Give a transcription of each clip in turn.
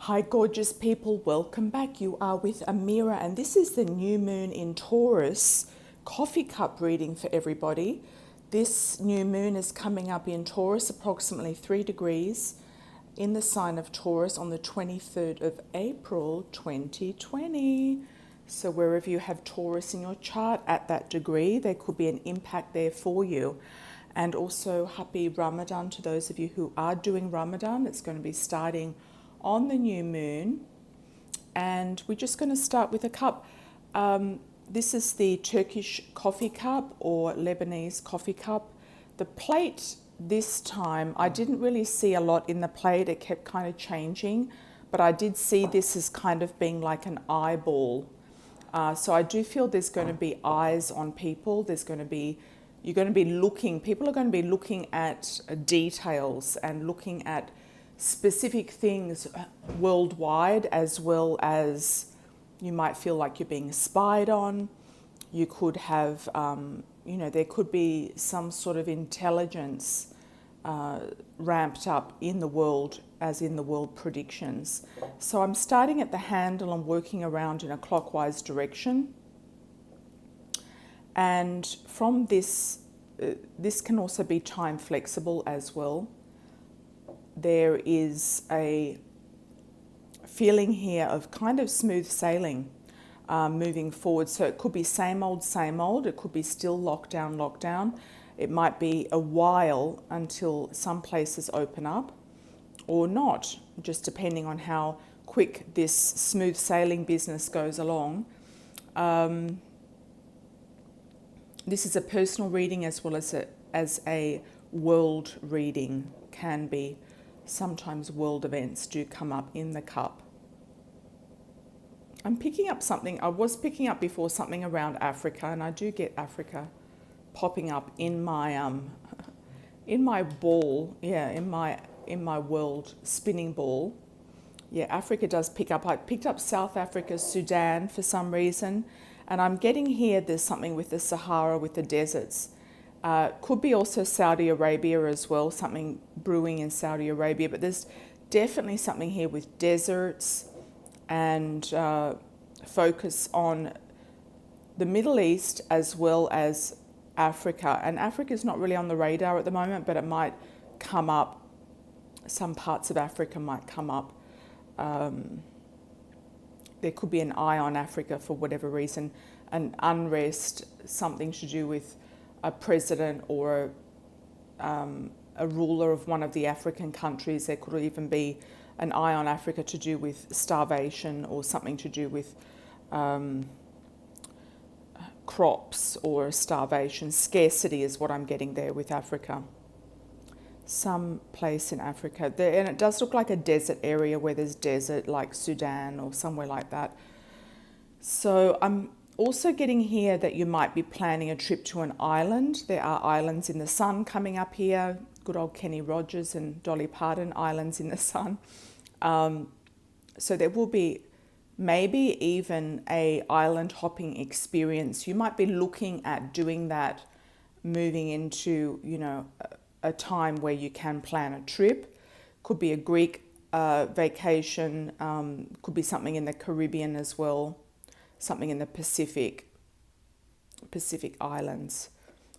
Hi gorgeous people, welcome back. You are with Amira and this is the new moon in Taurus coffee cup reading for everybody. This new moon is coming up in Taurus approximately 3 degrees in the sign of Taurus on the 23rd of April 2020. So wherever you have Taurus in your chart at that degree, there could be an impact there for you. And also happy Ramadan to those of you who are doing Ramadan. It's going to be starting on the new moon, and we're just going to start with a cup. This is the Turkish coffee cup or Lebanese coffee cup. The plate this time, I didn't really see a lot in the plate. It kept kind of changing, but I did see this as kind of being like an eyeball. So I do feel there's going to be eyes on people. You're going to be looking, people are going to be looking at details and looking at specific things worldwide, as well as you might feel like you're being spied on. You could have, there could be some sort of intelligence ramped up in the world, as in the world predictions. So I'm starting at the handle and working around in a clockwise direction. And from this, this can also be time flexible as well. There is a feeling here of kind of smooth sailing moving forward. So it could be same old, same old. It could be still lockdown, lockdown. It might be a while until some places open up or not, just depending on how quick this smooth sailing business goes along. This is a personal reading as well as a world reading can be. Sometimes world events do come up in the cup. I'm picking up something, I was picking up before something around Africa, and I do get Africa popping up in my ball, in my world spinning ball. Yeah, Africa does pick up. I picked up South Africa, Sudan for some reason, and I'm getting here there's something with the Sahara, with the deserts. Could be also Saudi Arabia as well, something brewing in Saudi Arabia, but there's definitely something here with deserts and focus on the Middle East as well as Africa. And Africa is not really on the radar at the moment, but it might come up. Some parts of Africa might come up. There could be an eye on Africa for whatever reason, an unrest, something to do with a president or a ruler of one of the African countries. There could even be an eye on Africa to do with starvation or something to do with crops or starvation. Scarcity is what I'm getting there with Africa. Some place in Africa. And it does look like a desert area where there's desert, like Sudan or somewhere like that. So I'm also getting here that you might be planning a trip to an island. There are islands in the sun coming up here. Good old Kenny Rogers and Dolly Parton, islands in the sun. So there will be maybe even a island hopping experience. You might be looking at doing that, moving into, a time where you can plan a trip. Could be a Greek vacation, could be something in the Caribbean as well. Something in the Pacific Islands,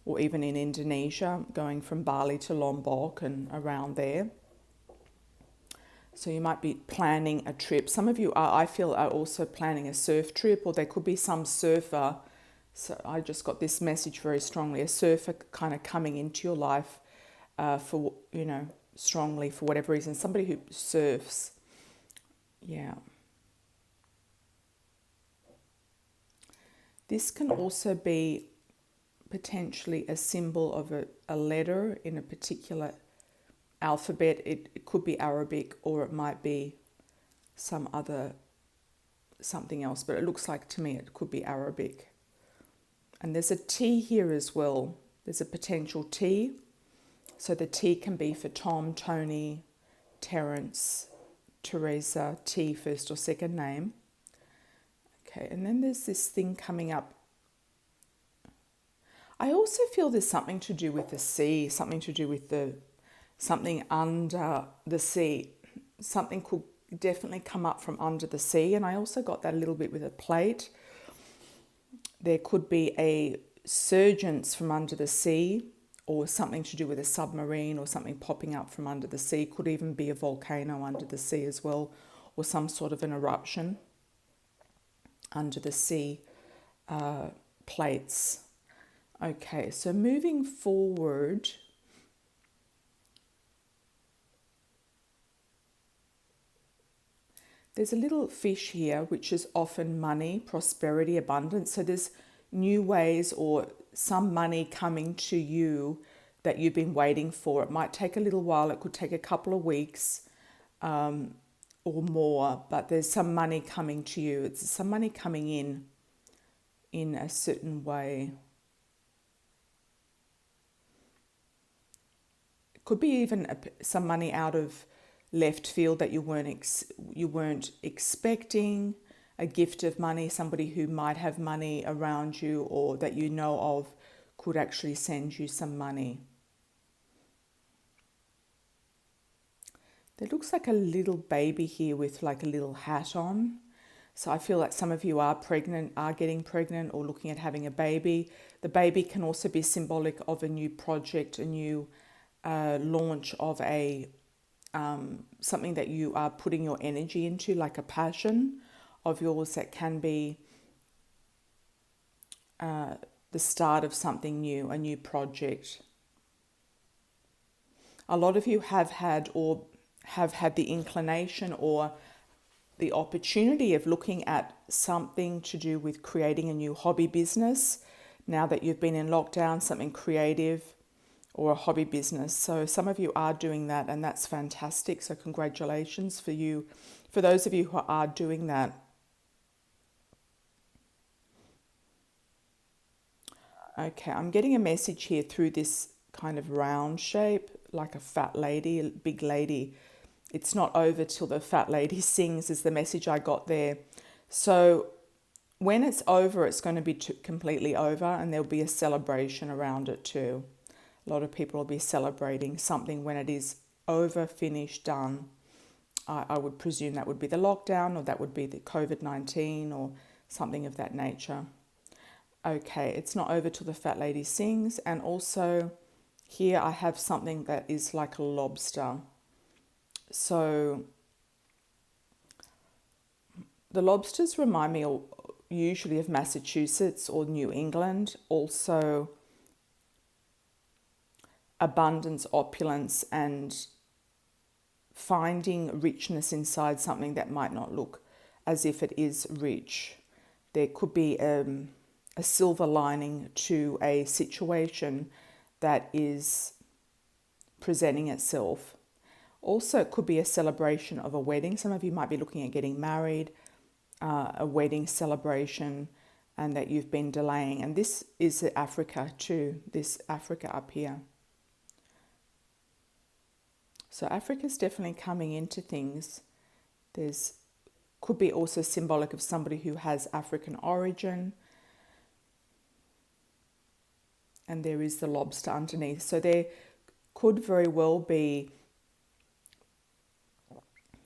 or even in Indonesia, going from Bali to Lombok and around there. So you might be planning a trip. Some of you I feel, are also planning a surf trip, or there could be some surfer. So I just got this message very strongly, a surfer kind of coming into your life strongly for whatever reason. Somebody who surfs. Yeah. This can also be potentially a symbol of a letter in a particular alphabet. It could be Arabic, or it might be something else, but it looks like to me it could be Arabic. And there's a T here as well. There's a potential T. So the T can be for Tom, Tony, Terence, Teresa, T, first or second name. Okay, and then there's this thing coming up. I also feel there's something to do with the sea, something to do with something under the sea. Something could definitely come up from under the sea. And I also got that a little bit with a plate. There could be a surgence from under the sea, or something to do with a submarine or something popping up from under the sea. Could even be a volcano under the sea as well, or some sort of an eruption under the sea plates. Okay, so moving forward, there's a little fish here, which is often money, prosperity, abundance. So there's new ways or some money coming to you that you've been waiting for. It might take a little while. It could take a couple of weeks or more, but there's some money coming to you. It's some money coming in a certain way. It could be even some money out of left field that you weren't expecting, a gift of money, somebody who might have money around you or that you know of could actually send you some money. There looks like a little baby here with like a little hat on. So I feel like some of you are pregnant, are getting pregnant or looking at having a baby. The baby can also be symbolic of a new project, a new launch of a something that you are putting your energy into, like a passion of yours that can be the start of something new, a new project. A lot of you have had the inclination or the opportunity of looking at something to do with creating a new hobby business now that you've been in lockdown, something creative or a hobby business. So some of you are doing that, and that's fantastic. So congratulations for you, for those of you who are doing that. Okay, I'm getting a message here through this kind of round shape, like a fat lady, a big lady. It's not over till the fat lady sings is the message I got there. So when it's over, it's going to be completely over, and there'll be a celebration around it too. A lot of people will be celebrating something when it is over, finished, done. I would presume that would be the lockdown, or that would be the COVID-19 or something of that nature. Okay, it's not over till the fat lady sings. And also here I have something that is like a lobster. So the lobsters remind me usually of Massachusetts or New England. Also abundance, opulence, and finding richness inside something that might not look as if it is rich. There could be a silver lining to a situation that is presenting itself. Also, it could be a celebration of a wedding. Some of you might be looking at getting married, a wedding celebration, and that you've been delaying. And this is Africa too, this Africa up here. So Africa's definitely coming into things. Could be also symbolic of somebody who has African origin. And there is the lobster underneath. So there could very well be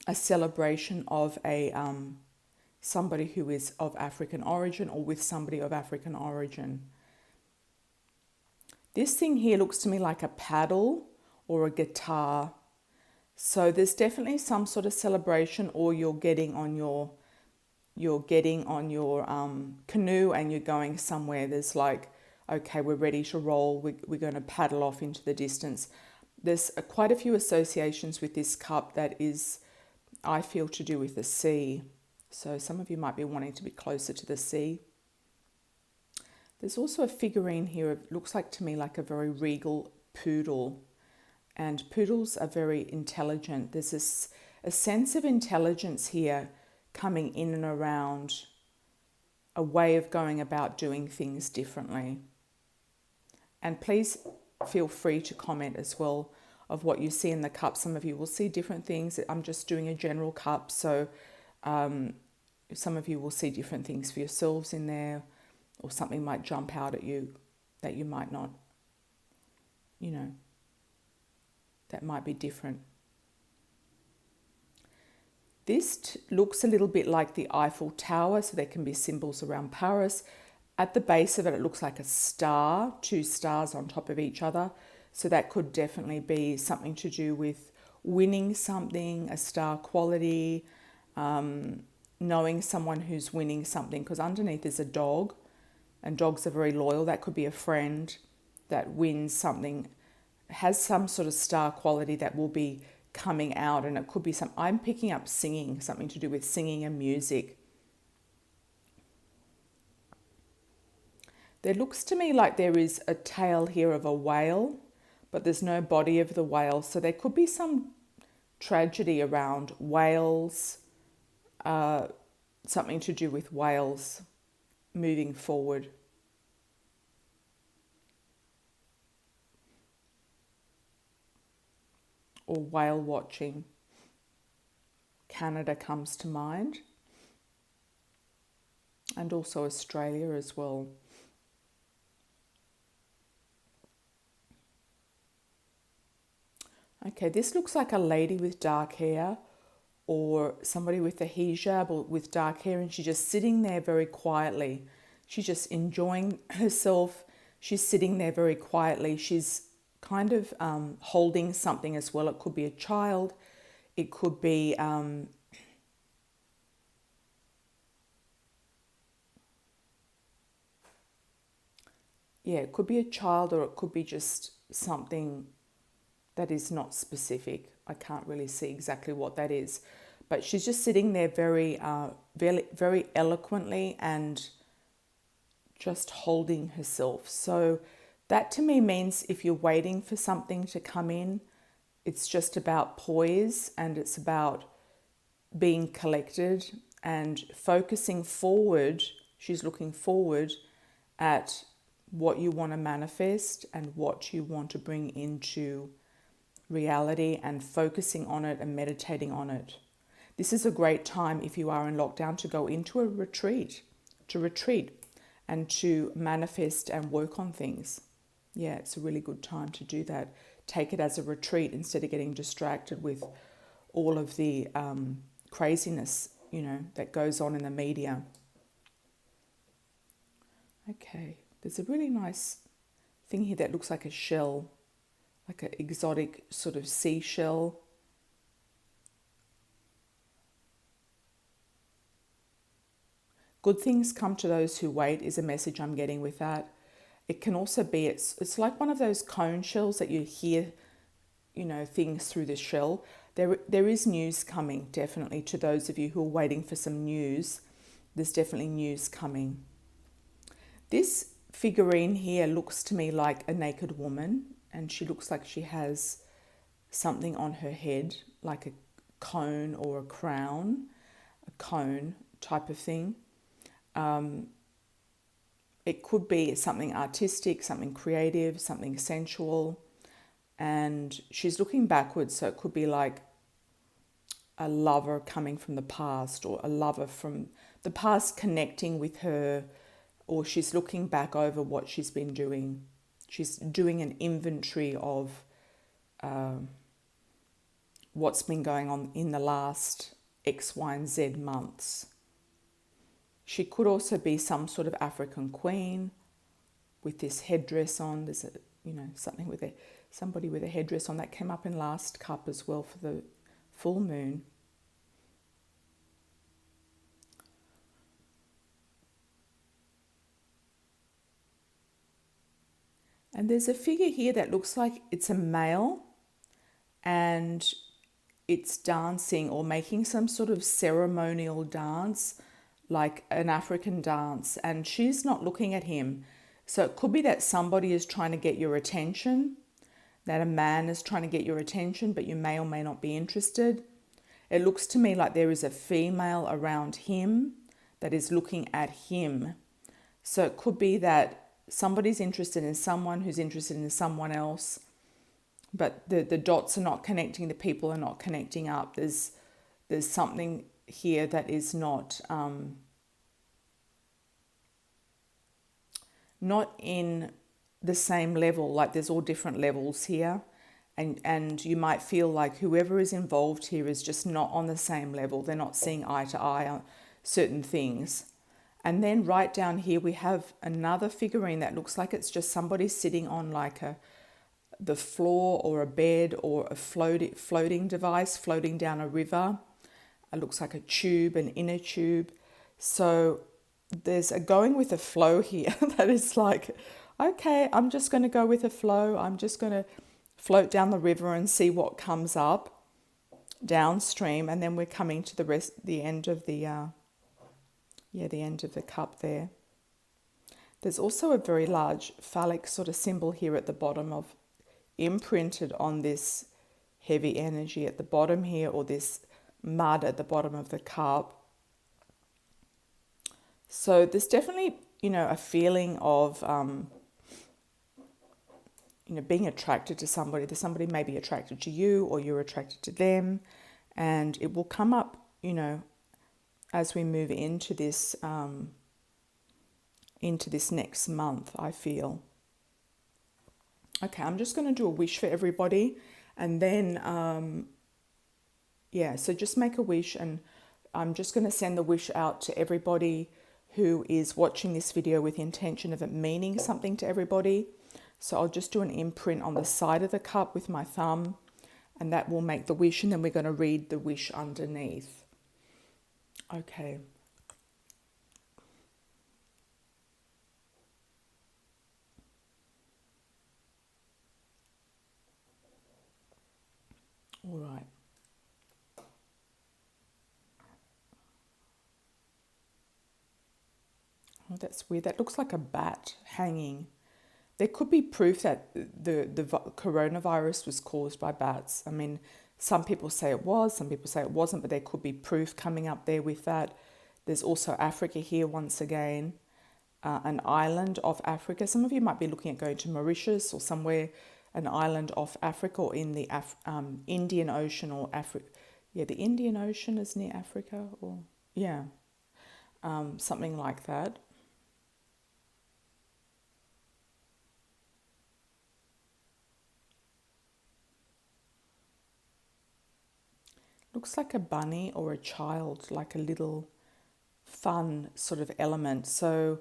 a celebration of a somebody who is of African origin, or with somebody of African origin. This thing here looks to me like a paddle or a guitar. So there's definitely some sort of celebration, or you're getting on your canoe and you're going somewhere. There's like, okay, we're ready to roll. We're going to paddle off into the distance. There's quite a few associations with this cup that is, I feel, to do with the sea. So some of you might be wanting to be closer to the sea. There's also a figurine here. It looks like to me like a very regal poodle. And poodles are very intelligent. There's a sense of intelligence here coming in and around a way of going about doing things differently. And please feel free to comment as well of what you see in the cup. Some of you will see different things. I'm just doing a general cup, so some of you will see different things for yourselves in there, or something might jump out at you that you might not, that might be different. This looks a little bit like the Eiffel Tower, so there can be symbols around Paris. At the base of it, it looks like a star, two stars on top of each other. So that could definitely be something to do with winning something, a star quality, knowing someone who's winning something, because underneath is a dog, and dogs are very loyal. That could be a friend that wins something, has some sort of star quality that will be coming out, and it could be some, I'm picking up singing, something to do with singing and music. There looks to me like there is a tail here of a whale, but there's no body of the whale, so there could be some tragedy around whales, something to do with whales moving forward. Or whale watching. Canada comes to mind. And also Australia as well. Okay, this looks like a lady with dark hair, or somebody with a hijab or with dark hair, and she's just sitting there very quietly. She's just enjoying herself. She's sitting there very quietly. She's kind of holding something as well. It could be a child. It could be it could be a child, or it could be just something that is not specific. I can't really see exactly what that is, but she's just sitting there very, very eloquently and just holding herself. So that to me means if you're waiting for something to come in, it's just about poise, and it's about being collected and focusing forward. She's looking forward at what you want to manifest and what you want to bring into reality, and focusing on it and meditating on it. This is a great time, if you are in lockdown, to go into a retreat, and to manifest and work on things. Yeah, it's a really good time to do that. Take it as a retreat instead of getting distracted with all of the craziness, that goes on in the media. Okay, there's a really nice thing here that looks like a shell, like an exotic sort of seashell. Good things come to those who wait is a message I'm getting with that. It can also be, it's like one of those cone shells that you hear, things through the shell. There is news coming, definitely, to those of you who are waiting for some news. There's definitely news coming. This figurine here looks to me like a naked woman, and she looks like she has something on her head, like a cone or a crown, a cone type of thing. It could be something artistic, something creative, something sensual, and she's looking backwards, so it could be like a lover coming from the past, or a lover from the past connecting with her, or she's looking back over what she's been doing. She's doing an inventory of what's been going on in the last X, Y, and Z months. She could also be some sort of African queen with this headdress on. There's somebody with a headdress on that came up in last cup as well for the full moon. And there's a figure here that looks like it's a male, and it's dancing or making some sort of ceremonial dance, like an African dance, and she's not looking at him. So it could be that somebody is trying to get your attention, that a man is trying to get your attention, but you may or may not be interested. It looks to me like there is a female around him that is looking at him. So it could be that somebody's interested in someone who's interested in someone else, but the dots are not connecting, the people are not connecting up. There's something here that is not in the same level, like there's all different levels here, And you might feel like whoever is involved here is just not on the same level. They're not seeing eye to eye on certain things. And then right down here we have another figurine that looks like it's just somebody sitting on like the floor or a bed or a floating device floating down a river. It looks like a tube, an inner tube. So there's a going with the flow here that is like, okay, I'm just going to go with the flow. I'm just going to float down the river and see what comes up downstream. And then we're coming to the end of the end of the cup there. There's also a very large phallic sort of symbol here at the bottom of imprinted on this heavy energy at the bottom here, or this mud at the bottom of the cup. So there's definitely, a feeling of, being attracted to somebody. That somebody may be attracted to you or you're attracted to them. And it will come up, as we move into this next month, I feel. Okay, I'm just going to do a wish for everybody. And then, so just make a wish. And I'm just going to send the wish out to everybody who is watching this video with the intention of it meaning something to everybody. So I'll just do an imprint on the side of the cup with my thumb, and that will make the wish, and then we're going to read the wish underneath. Okay. All right. Oh, that's weird. That looks like a bat hanging. There could be proof that the coronavirus was caused by bats. I mean, some people say it was, some people say it wasn't, but there could be proof coming up there with that. There's also Africa here once again, an island off Africa. Some of you might be looking at going to Mauritius or somewhere, an island off Africa, or in the Indian Ocean or Africa. Yeah, the Indian Ocean is near Africa, or something like that. Looks like a bunny or a child, like a little fun sort of element. So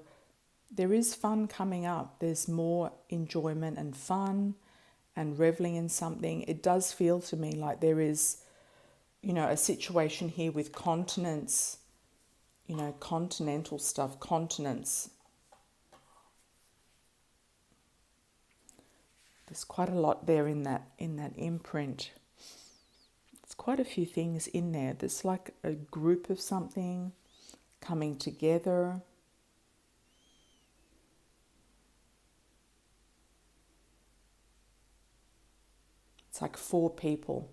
there is fun coming up. There's more enjoyment and fun and reveling in something. It does feel to me like there is, a situation here with continents, continental stuff, continents. There's quite a lot there in that imprint. It's quite a few things in there. There's like a group of something coming together. It's like four people.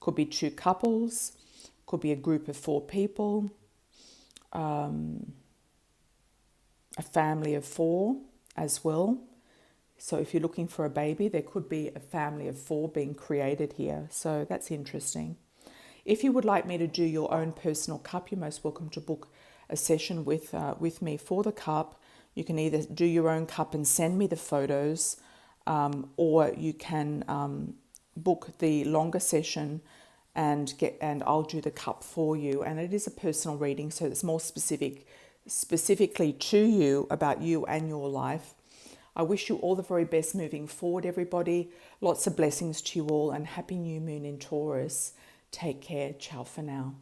Could be two couples, could be a group of four people, a family of four as well. So if you're looking for a baby, there could be a family of four being created here. So that's interesting. If you would like me to do your own personal cup, you're most welcome to book a session with me for the cup. You can either do your own cup and send me the photos, or you can book the longer session and I'll do the cup for you. And it is a personal reading, so it's more specifically to you, about you and your life. I wish you all the very best moving forward, everybody. Lots of blessings to you all, and happy new moon in Taurus. Take care. Ciao for now.